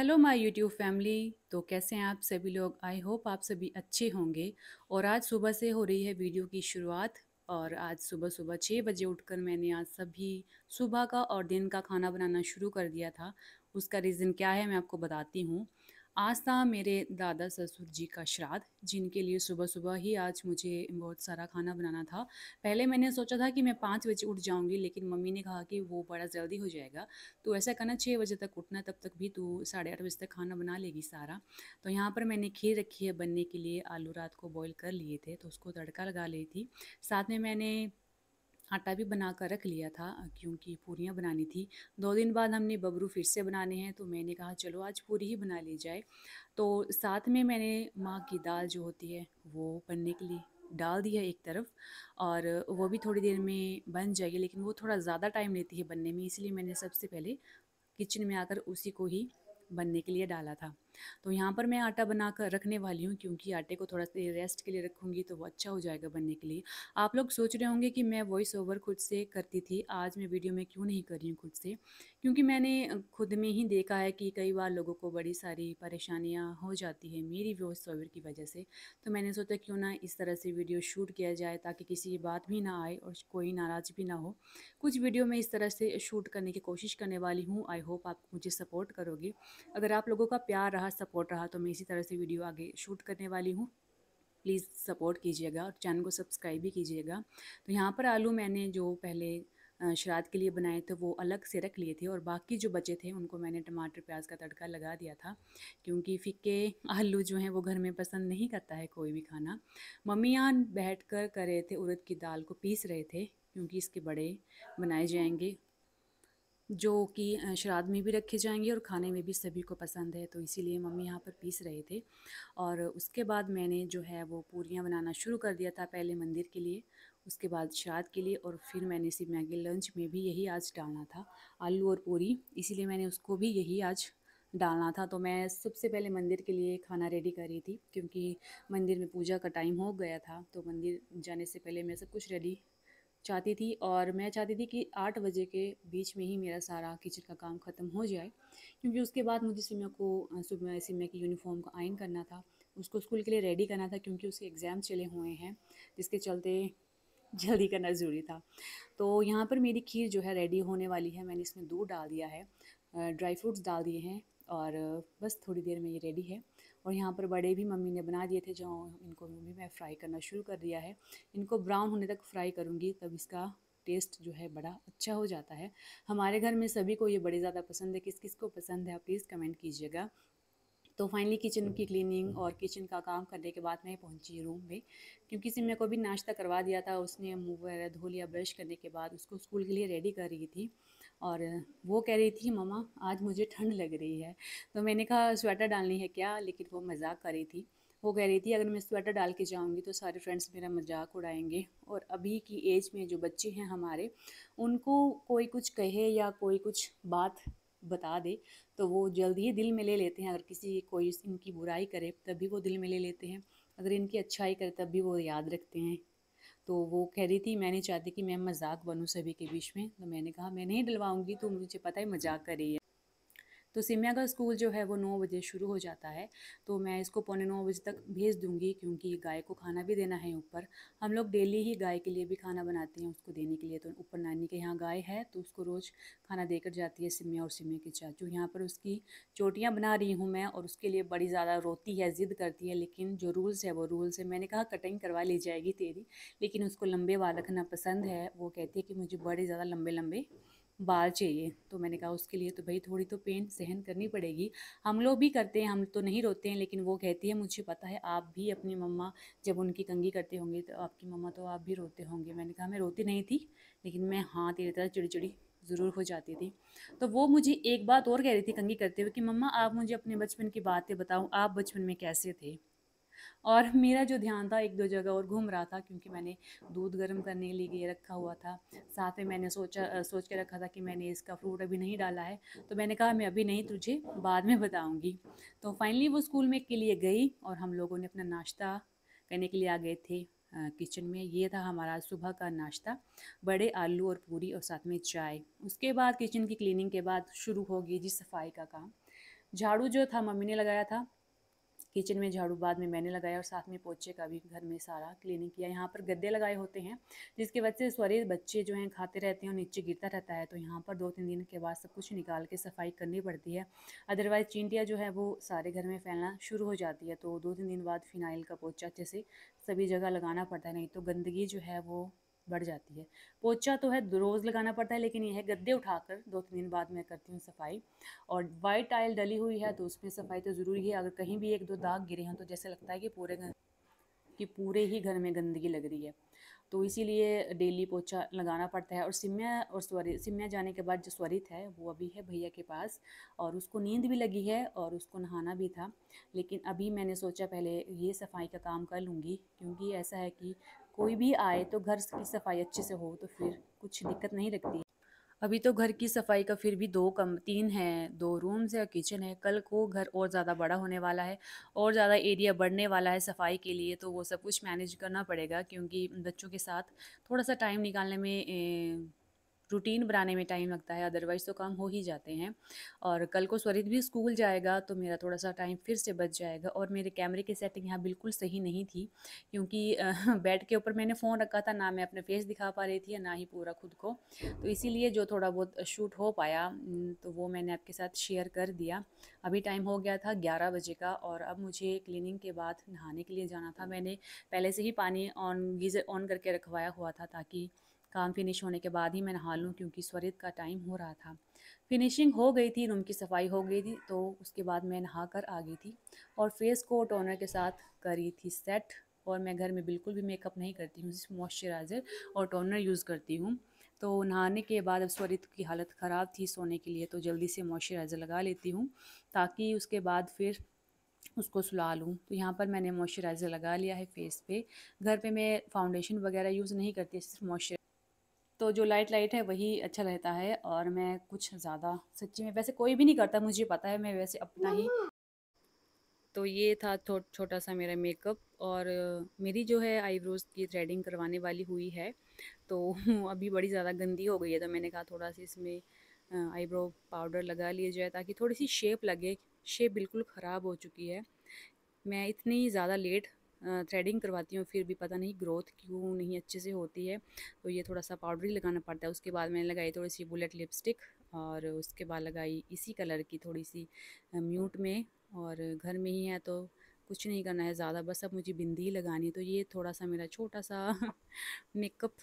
Hello my YouTube family. तो कैसे हैं आप सभी लोग? आई होप आप सभी अच्छे होंगे। और आज सुबह से हो रही है वीडियो की शुरुआत। और आज सुबह सुबह 6 बजे उठकर मैंने आज सभी सुबह का और दिन का खाना बनाना शुरू कर दिया था। उसका रीज़न क्या है मैं आपको बताती हूँ। आज था मेरे दादा ससुर जी का श्राद्ध, जिनके लिए सुबह सुबह ही आज मुझे बहुत सारा खाना बनाना था। पहले मैंने सोचा था कि मैं 5 बजे उठ जाऊंगी, लेकिन मम्मी ने कहा कि वो बड़ा जल्दी हो जाएगा, तो ऐसा करना 6 बजे तक उठना, तब तक भी तू 8:30 बजे तक खाना बना लेगी सारा। तो यहाँ पर मैंने खीर रखी है बनने के लिए। आलू रात को बॉईल कर लिए थे तो उसको तड़का लगा ली थी। साथ में मैंने आटा भी बना कर रख लिया था, क्योंकि पूरियाँ बनानी थी। 2 दिन बाद हमने बबरू फिर से बनाने हैं, तो मैंने कहा चलो आज पूरी ही बना ली जाए। तो साथ में मैंने माँ की दाल जो होती है वो बनने के लिए डाल दी है एक तरफ, और वो भी थोड़ी देर में बन जाएगी, लेकिन वो थोड़ा ज़्यादा टाइम लेती है बनने में, इसलिए मैंने सबसे पहले किचन में आकर उसी को ही बनने के लिए डाला था। तो यहाँ पर मैं आटा बना कर रखने वाली हूँ, क्योंकि आटे को थोड़ा देर रेस्ट के लिए रखूँगी तो वो अच्छा हो जाएगा बनने के लिए। आप लोग सोच रहे होंगे कि मैं वॉइस ओवर खुद से करती थी, आज मैं वीडियो में क्यों नहीं कर रही हूँ खुद से। क्योंकि मैंने खुद में ही देखा है कि कई बार लोगों को बड़ी सारी परेशानियाँ हो जाती है मेरी वॉइस ओवर की वजह से। तो मैंने सोचा क्यों ना इस तरह से वीडियो शूट किया जाए, ताकि किसी की बात भी ना आए और कोई नाराज़ भी ना हो। कुछ वीडियो में इस तरह से शूट करने की कोशिश करने वाली हूँ। आई होप आप मुझे सपोर्ट करोगे। अगर आप लोगों का प्यार रहा, सपोर्ट रहा, तो मैं इसी तरह से वीडियो आगे शूट करने वाली हूँ। प्लीज़ सपोर्ट कीजिएगा और चैनल को सब्सक्राइब भी कीजिएगा। तो यहाँ पर आलू मैंने जो पहले श्राद्ध के लिए बनाए थे वो अलग से रख लिए थे, और बाकी जो बचे थे उनको मैंने टमाटर प्याज का तड़का लगा दिया था, क्योंकि फीके आलू जो हैं वो घर में पसंद नहीं करता है कोई भी खाना। मम्मी यहाँ बैठ कर रहे थे, उड़द की दाल को पीस रहे थे, क्योंकि इसके बड़े बनाए जाएंगे जो कि श्राद्ध में भी रखे जाएंगे और खाने में भी सभी को पसंद है, तो इसीलिए मम्मी यहाँ पर पीस रहे थे। और उसके बाद मैंने जो है वो पूरियाँ बनाना शुरू कर दिया था, पहले मंदिर के लिए, उसके बाद श्राद्ध के लिए, और फिर मैंने सिर्फ मैगी लंच में भी यही आज डालना था, आलू और पूरी, इसीलिए मैंने उसको भी यही आज डालना था। तो मैं सबसे पहले मंदिर के लिए खाना रेडी कर रही थी, क्योंकि मंदिर में पूजा का टाइम हो गया था, तो मंदिर जाने से पहले मैं सब कुछ रेडी चाहती थी। और मैं चाहती थी कि 8 बजे के बीच में ही मेरा सारा किचन का काम ख़त्म हो जाए, क्योंकि उसके बाद मुझे सुबह सिम्या की यूनिफ़ॉर्म को आयन करना था, उसको स्कूल के लिए रेडी करना था, क्योंकि उसके एग्ज़ाम चले हुए हैं, जिसके चलते जल्दी करना ज़रूरी था। तो यहाँ पर मेरी खीर जो है रेडी होने वाली है। मैंने इसमें दूध डाल दिया है, ड्राई फ्रूट्स डाल दिए हैं, और बस थोड़ी देर में ये रेडी है। और यहाँ पर बड़े भी मम्मी ने बना दिए थे, जो इनको भी मैं फ्राई करना शुरू कर दिया है। इनको ब्राउन होने तक फ्राई करूँगी, तब इसका टेस्ट जो है बड़ा अच्छा हो जाता है। हमारे घर में सभी को ये बड़ी ज़्यादा पसंद है। किस किस को पसंद है आप प्लीज़ कमेंट कीजिएगा। तो फाइनली किचन की क्लीनिंग और किचन का काम करने के बाद मैं पहुंची रूम में, क्योंकि सिम्या को भी नाश्ता करवा दिया था। उसने मुंह वगैरह धो लिया, ब्रश करने के बाद उसको स्कूल के लिए रेडी कर रही थी। और वो कह रही थी मम्मा आज मुझे ठंड लग रही है, तो मैंने कहा स्वेटर डालनी है क्या, लेकिन वो मजाक कर रही थी। वो कह रही थी अगर मैं स्वेटर डाल के जाऊंगी तो सारे फ्रेंड्स मेरा मजाक उड़ाएंगे, और अभी की एज में जो बच्चे हैं हमारे, उनको कोई कुछ कहे या कोई कुछ बात बता दे तो वो जल्दी ही दिल में ले लेते हैं। अगर किसी कोई इनकी बुराई करे तब भी वो दिल में ले लेते हैं, अगर इनकी अच्छाई करे तब भी वो याद रखते हैं। तो वो कह रही थी मैं नहीं चाहती कि मैं मजाक बनूं सभी के बीच में, तो मैंने कहा मैं नहीं डलवाऊंगी, तो मुझे पता है मजाक कर रही है। तो सिम्या का स्कूल जो है वो 9 बजे शुरू हो जाता है, तो मैं इसको पौने 9 बजे तक भेज दूँगी, क्योंकि गाय को खाना भी देना है ऊपर। हम लोग डेली ही गाय के लिए भी खाना बनाते हैं उसको देने के लिए। तो ऊपर नानी के यहाँ गाय है, तो उसको रोज़ खाना देकर जाती है सिम्या और सिम्या के चाचू। यहाँ पर उसकी चोटियाँ बना रही हूँ मैं, और उसके लिए बड़ी ज़्यादा रोती है, ज़िद करती है, लेकिन जो रूल्स है वो रूल्स है। मैंने कहा कटिंग करवा ली जाएगी तेरी, लेकिन उसको लंबे बाल रखना पसंद है। वो कहती है कि मुझे बड़े ज़्यादा लंबे लंबे बाल चाहिए, तो मैंने कहा उसके लिए तो भाई थोड़ी तो पेन सहन करनी पड़ेगी। हम लोग भी करते हैं, हम तो नहीं रोते हैं, लेकिन वो कहती है मुझे पता है आप भी अपनी मम्मा जब उनकी कंघी करते होंगे तो आपकी मम्मा तो आप भी रोते होंगे। मैंने कहा मैं रोती नहीं थी, लेकिन मैं हाँ तेरी तरह चिड़चिड़ी ज़रूर हो जाती थी। तो वो मुझे एक बात और कह रही थी कंघी करते हुए कि मम्मा आप मुझे अपने बचपन की बातें बताओ, आप बचपन में कैसे थे। और मेरा जो ध्यान था एक दो जगह और घूम रहा था, क्योंकि मैंने दूध गर्म करने के लिए रखा हुआ था। साथ में मैंने सोच के रखा था कि मैंने इसका फ्रूट अभी नहीं डाला है, तो मैंने कहा मैं अभी नहीं, तुझे बाद में बताऊंगी। तो फाइनली वो स्कूल में के लिए गई, और हम लोगों ने अपना नाश्ता करने के लिए आ गए थे किचन में। ये था हमारा सुबह का नाश्ता, बड़े आलू और पूरी और साथ में चाय। उसके बाद किचन की क्लीनिंग के बाद शुरू होगी जी सफाई का काम। झाड़ू जो था मम्मी ने लगाया था, किचन में झाड़ू बाद में मैंने लगाया, और साथ में पोछे का भी घर में सारा क्लीनिंग किया। यहाँ पर गद्दे लगाए होते हैं जिसकी वजह से सॉरी बच्चे जो हैं खाते रहते हैं और नीचे गिरता रहता है, तो यहाँ पर 2-3 दिन के बाद सब कुछ निकाल के सफाई करनी पड़ती है। अदरवाइज़ चींटियाँ जो है वो सारे घर में फैलना शुरू हो जाती है, तो 2-3 दिन बाद फिनाइल का पोछा अच्छे से सभी जगह लगाना पड़ता है, नहीं तो गंदगी जो है वो बढ़ जाती है। पोछा तो है रोज़ लगाना पड़ता है, लेकिन ये है गद्दे उठाकर 2-3 दिन बाद मैं करती हूँ सफाई। और वाइट टाइल डली हुई है तो उसमें सफाई तो ज़रूरी है। अगर कहीं भी 1-2 दाग गिरे हैं तो जैसे लगता है कि पूरे ही घर में गंदगी लग रही है। तो इसीलिए डेली पोछा लगाना पड़ता है। और सिम्या जाने के बाद जो स्वरित है वो अभी है भैया के पास, और उसको नींद भी लगी है और उसको नहाना भी था। लेकिन अभी मैंने सोचा पहले ये सफाई का काम कर लूँगी, क्योंकि ऐसा है कि कोई भी आए तो घर की सफाई अच्छे से हो तो फिर कुछ दिक्कत नहीं लगती। अभी तो घर की सफाई का फिर भी 3 हैं, 2 रूम्स है और किचन है। कल को घर और ज़्यादा बड़ा होने वाला है और ज़्यादा एरिया बढ़ने वाला है सफाई के लिए, तो वो सब कुछ मैनेज करना पड़ेगा, क्योंकि बच्चों के साथ थोड़ा-सा टाइम निकालने में रूटीन बनाने में टाइम लगता है, अदरवाइज़ तो काम हो ही जाते हैं। और कल को स्वरित भी स्कूल जाएगा तो मेरा थोड़ा-सा टाइम फिर से बच जाएगा। और मेरे कैमरे की सेटिंग यहाँ बिल्कुल सही नहीं थी, क्योंकि बेड के ऊपर मैंने फ़ोन रखा था, ना मैं अपने फेस दिखा पा रही थी और ना ही पूरा खुद को। तो इसीलिए जो थोड़ा बहुत शूट हो पाया तो वो मैंने आपके साथ शेयर कर दिया। अभी टाइम हो गया था 11 बजे का, और अब मुझे क्लीनिंग के बाद नहाने के लिए जाना था। मैंने पहले से ही पानी गीज़र ऑन करके रखवाया हुआ था, ताकि काम फिनिश होने के बाद ही मैं नहा लूँ, क्योंकि स्वरित का टाइम हो रहा था। फिनिशिंग हो गई थी, रूम की सफाई हो गई थी, तो उसके बाद मैं नहा कर आ गई थी और फेस को टोनर के साथ करी थी सेट। और मैं घर में बिल्कुल भी मेकअप नहीं करती हूँ, सिर्फ मॉइस्चराइज़र और टोनर यूज़ करती हूँ। तो नहाने के बाद अब स्वरित की हालत ख़राब थी सोने के लिए, तो जल्दी से मॉइस्चराइज़र लगा लेती हूँ, ताकि उसके बाद फिर उसको सुला लूँ। तो यहाँ पर मैंने मॉइस्चराइज़र लगा लिया है फेस पे। घर पे मैं फाउंडेशन वगैरह यूज़ नहीं करती, सिर्फ मॉइस्चर तो जो लाइट लाइट है वही अच्छा रहता है। और मैं कुछ ज़्यादा सच्ची में वैसे कोई भी नहीं करता, मुझे पता है, मैं वैसे अपना ही। तो ये था छोटा सा मेरा मेकअप। और मेरी जो है आईब्रोज़ की थ्रेडिंग करवाने वाली हुई है, तो अभी बड़ी ज़्यादा गंदी हो गई है, तो मैंने कहा थोड़ा सा इसमें आईब्रो पाउडर लगा लिया जाए, ताकि थोड़ी सी शेप लगे। शेप बिल्कुल ख़राब हो चुकी है। मैं इतनी ज़्यादा लेट थ्रेडिंग करवाती हूँ, फिर भी पता नहीं ग्रोथ क्यों नहीं अच्छे से होती है। तो ये थोड़ा सा पाउडर ही लगाना पड़ता है। उसके बाद मैंने लगाई थोड़ी सी बुलेट लिपस्टिक, और उसके बाद लगाई इसी कलर की थोड़ी सी म्यूट में। और घर में ही है तो कुछ नहीं करना है ज़्यादा, बस अब मुझे बिंदी ही लगानी है। तो ये थोड़ा सा मेरा छोटा सा मेकअप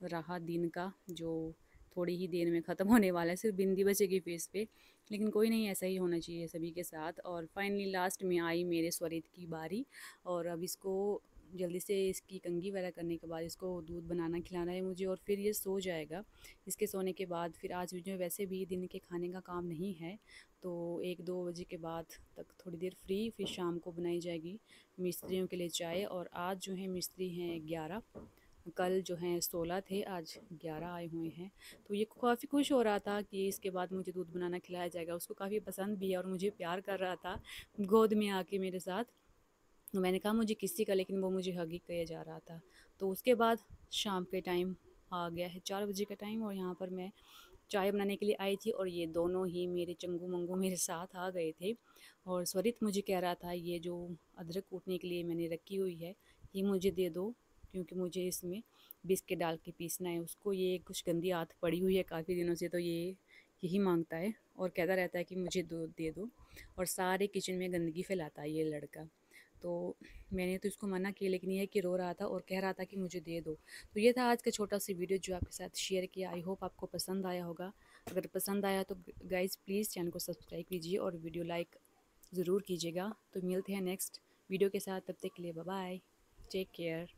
रहा दिन का, जो थोड़ी ही देर में ख़त्म होने वाला है। सिर्फ बिंदी बचेगी फेस पे, लेकिन कोई नहीं, ऐसा ही होना चाहिए सभी के साथ। और फाइनली लास्ट में आई मेरे स्वरित की बारी, और अब इसको जल्दी से इसकी कंघी वगैरह करने के बाद इसको दूध बनाना खिलाना है मुझे, और फिर ये सो जाएगा। इसके सोने के बाद फिर आज मुझे वैसे भी दिन के खाने का काम नहीं है, तो 1-2 बजे के बाद तक थोड़ी देर फ्री, फिर शाम को बनाई जाएगी मिस्त्रियों के लिए चाय। और आज जो है मिस्त्री हैं 11, कल जो हैं 16 थे, आज 11 आए हुए हैं। तो ये काफ़ी खुश हो रहा था कि इसके बाद मुझे दूध बनाना खिलाया जाएगा। उसको काफ़ी पसंद भी है और मुझे प्यार कर रहा था गोद में आके मेरे साथ। तो मैंने कहा मुझे किसी का, लेकिन वो मुझे हग ही किए जा रहा था। तो उसके बाद शाम के टाइम आ गया है 4 बजे का टाइम, और यहाँ पर मैं चाय बनाने के लिए आई थी, और ये दोनों ही मेरे चंगू मंगू मेरे साथ आ गए थे। और स्वरित मुझे कह रहा था ये जो अदरक कूटने के लिए मैंने रखी हुई है ये मुझे दे दो, क्योंकि मुझे इसमें बिस्किट डाल के पीसना है। उसको ये कुछ गंदी आदत पड़ी हुई है काफ़ी दिनों से, तो ये यही मांगता है और कहता रहता है कि मुझे दूध दे दो, और सारे किचन में गंदगी फैलाता है ये लड़का। तो मैंने तो इसको मना किया, लेकिन ये है कि रो रहा था और कह रहा था कि मुझे दे दो। तो ये था आज का छोटा सी वीडियो जो आपके साथ शेयर किया। आई होप आपको पसंद आया होगा। अगर पसंद आया तो गाइज़ प्लीज़ चैनल को सब्सक्राइब कीजिए और वीडियो लाइक ज़रूर कीजिएगा। तो मिलते हैं नेक्स्ट वीडियो के साथ, तब तक के लिए बाय बाय, टेक केयर।